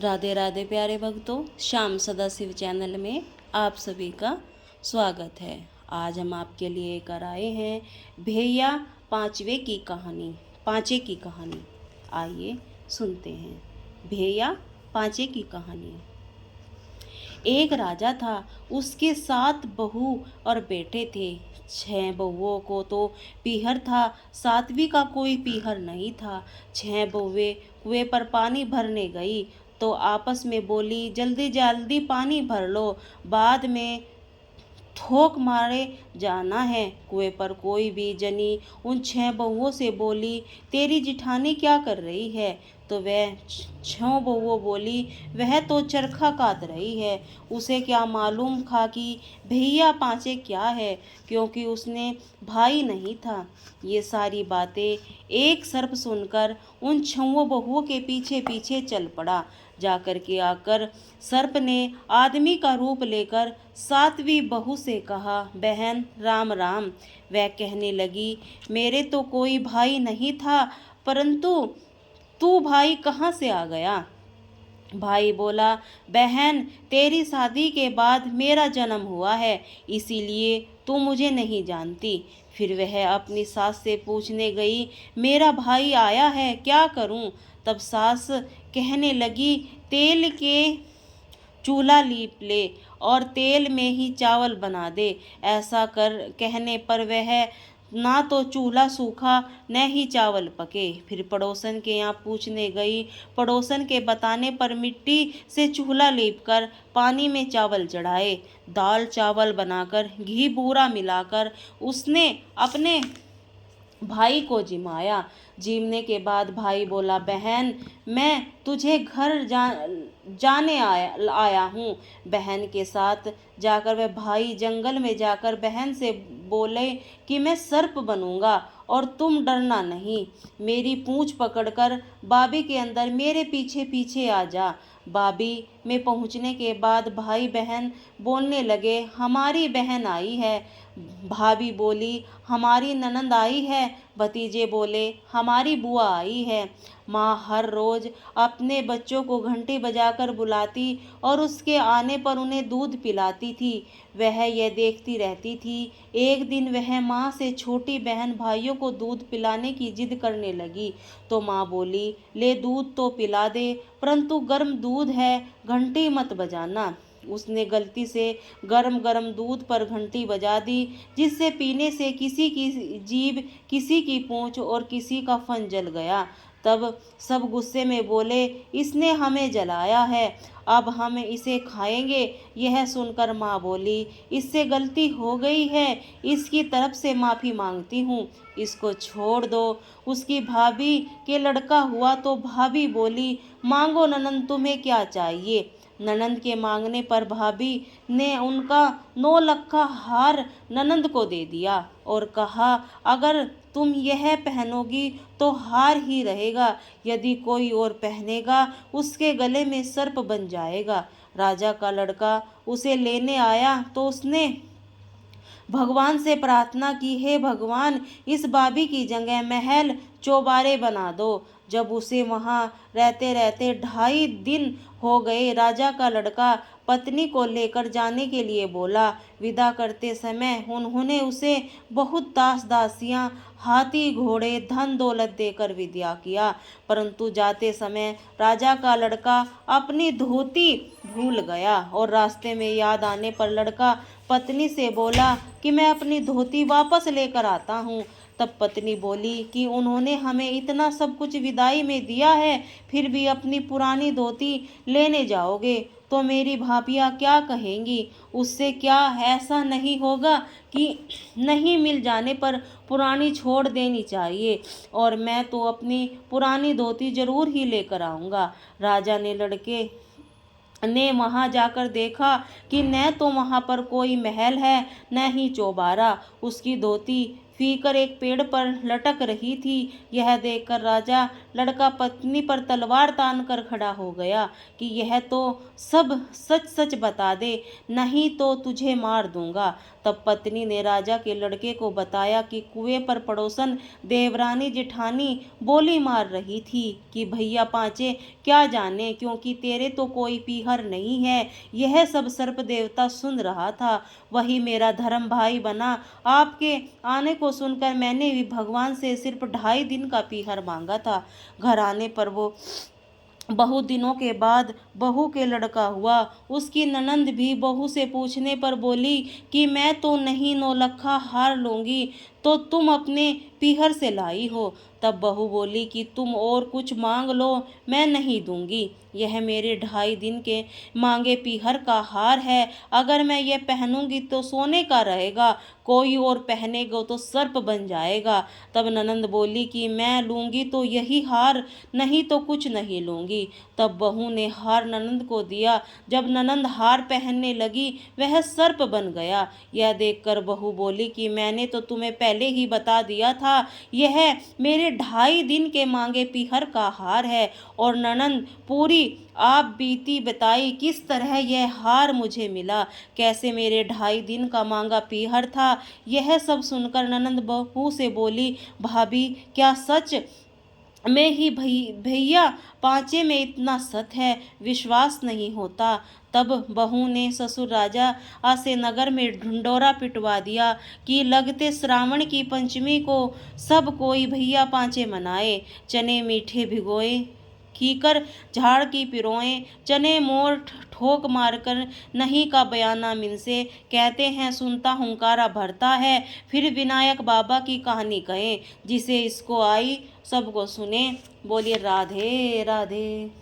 राधे राधे प्यारे भक्तों, श्याम सदाशिव चैनल में आप सभी का स्वागत है। आज हम आपके लिए कर आए हैं भैया पांचवे की कहानी। आइए सुनते हैं भैया पांचे की कहानी। एक राजा था, उसके 7 बहू और बेटे थे। 6 बहुओं को तो पीहर था, 7वीं का कोई पीहर नहीं था। 6 बहुएं कुएं पर पानी भरने गई तो आपस में बोली, जल्दी जल्दी पानी भर लो, बाद में थोक मारे जाना है। कुएं पर कोई भी जनी उन 6 बहुओं से बोली, तेरी जिठानी क्या कर रही है? तो वह 6 बहुओं बोली, वह तो चरखा काट रही है। उसे क्या मालूम था कि भैया पांचे क्या है, क्योंकि उसने भाई नहीं था। ये सारी बातें एक सर्प सुनकर उन 6 बहुओं के पीछे पीछे चल पड़ा। जाकर के आकर सर्प ने आदमी का रूप लेकर 7वीं बहू से कहा, बहन राम राम। वह कहने लगी, मेरे तो कोई भाई नहीं था, परंतु तू भाई कहाँ से आ गया? भाई बोला, बहन तेरी शादी के बाद मेरा जन्म हुआ है, इसीलिए तू मुझे नहीं जानती। फिर वह अपनी सास से पूछने गई, मेरा भाई आया है, क्या करूं? तब सास कहने लगी, तेल के चूल्हा लीप ले और तेल में ही चावल बना दे। ऐसा कर कहने पर वह ना तो चूल्हा सूखा न ही चावल पके। फिर पड़ोसन के यहाँ पूछने गई। पड़ोसन के बताने पर मिट्टी से चूल्हा लीपकर पानी में चावल चढ़ाए, दाल चावल बनाकर घी बूरा मिलाकर उसने अपने भाई को जिमाया। जिमने के बाद भाई बोला, बहन मैं तुझे घर जाने आया हूँ। बहन के साथ जाकर वह भाई जंगल में जाकर बहन से बोले कि मैं सर्प बनूंगा और तुम डरना नहीं। मेरी पूंछ पकड़कर बाबी के अंदर मेरे पीछे पीछे आ जा। बाबी में पहुंचने के बाद भाई बहन बोलने लगे, हमारी बहन आई है। भाभी बोली, हमारी ननंद आई है। भतीजे बोले, हमारी बुआ आई है। माँ हर रोज अपने बच्चों को घंटी बजाकर बुलाती और उसके आने पर उन्हें दूध पिलाती थी। वह यह देखती रहती थी। एक दिन वह माँ से छोटी बहन भाइयों को दूध पिलाने की जिद करने लगी तो माँ बोली, ले दूध तो पिला दे, परंतु गर्म दूध है, घंटी मत बजाना। उसने गलती से गरम गरम दूध पर घंटी बजा दी, जिससे पीने से किसी की जीभ, किसी की पूंछ और किसी का फन जल गया। तब सब गुस्से में बोले, इसने हमें जलाया है, अब हम इसे खाएंगे। यह सुनकर माँ बोली, इससे गलती हो गई है, इसकी तरफ से माफ़ी मांगती हूँ, इसको छोड़ दो। उसकी भाभी के लड़का हुआ तो भाभी बोली, मांगो ननंद, तुम्हें क्या चाहिए? ननंद के मांगने पर भाभी ने उनका 9 लक्खा हार ननंद को दे दिया और कहा, अगर तुम यह पहनोगी तो हार ही रहेगा, यदि कोई और पहनेगा उसके गले में सर्प बन जाएगा। राजा का लड़का उसे लेने आया तो उसने भगवान से प्रार्थना की, हे भगवान, इस बाबी की जगह महल चौबारे बना दो। जब उसे वहां रहते रहते 2.5 दिन हो गए, राजा का लड़का पत्नी को लेकर जाने के लिए बोला। विदा करते समय उन्होंने उसे बहुत दास दासियां, हाथी घोड़े, धन दौलत देकर विदा किया, परंतु जाते समय राजा का लड़का अपनी धोती भूल गया और रास्ते में याद आने पर लड़का पत्नी से बोला कि मैं अपनी धोती वापस लेकर आता हूँ। तब पत्नी बोली कि उन्होंने हमें इतना सब कुछ विदाई में दिया है, फिर भी अपनी पुरानी धोती लेने जाओगे तो मेरी भाभियाँ क्या कहेंगी? उससे क्या ऐसा नहीं होगा कि नहीं मिल जाने पर पुरानी छोड़ देनी चाहिए? और मैं तो अपनी पुरानी धोती जरूर ही लेकर आऊँगा। राजा ने लड़के ने वहां जाकर देखा कि न तो वहां पर कोई महल है न ही चौबारा। उसकी धोती फीकर एक पेड़ पर लटक रही थी। यह देखकर राजा लड़का पत्नी पर तलवार तान कर खड़ा हो गया कि यह तो सब सच सच बता दे, नहीं तो तुझे मार दूंगा। तब पत्नी ने राजा के लड़के को बताया कि कुएं पर पड़ोसन देवरानी जेठानी बोली मार रही थी कि भैया पांचे क्या जाने, क्योंकि तेरे तो कोई पीहर नहीं है। यह सब सर्प देवता सुन रहा था, वही मेरा धर्म भाई बना। आपके आने को सुनकर मैंने भी भगवान से सिर्फ 2.5 दिन का पीहर मांगा था। घर आने पर वो बहुत दिनों के बाद बहू के लड़का हुआ। उसकी ननंद भी बहू से पूछने पर बोली कि मैं तो नहीं नौलखा हार लूंगी, तो तुम अपने पीहर से लाई हो। तब बहू बोली कि तुम और कुछ मांग लो, मैं नहीं दूंगी। यह मेरे 2.5 दिन के मांगे पीहर का हार है। अगर मैं यह पहनूंगी तो सोने का रहेगा, कोई और पहनेगा तो सर्प बन जाएगा। तब ननंद बोली कि मैं लूंगी तो यही हार, नहीं तो कुछ नहीं लूंगी। तब बहू ने हार ननंद को दिया। जब ननंद हार पहनने लगी, वह सर्प बन गया। यह देखकर बहू बोली कि मैंने तो तुम्हें पहले ही बता दिया था, यह मेरे 2.5 दिन के मांगे पीहर का हार है। और ननंद पूरी आप बीती बताई किस तरह यह हार मुझे मिला, कैसे मेरे 2.5 दिन का मांगा पीहर था। यह सब सुनकर ननंद बहू से बोली, भाभी क्या सच में ही भैया पांचे में इतना सत है, विश्वास नहीं होता। तब बहू ने ससुर राजा से नगर में ढिंढोरा पिटवा दिया कि लगते श्रावण की पंचमी को सब कोई भैया पांचे मनाए। चने मीठे भिगोए, कीकर झाड़ की पिरोए, चने मोर ठोक मारकर नहीं का बयाना मिनसे। कहते हैं सुनता हुंकारा भरता है। फिर विनायक बाबा की कहानी कहें, जिसे इसको आई सबको सुने। बोलिए राधे राधे।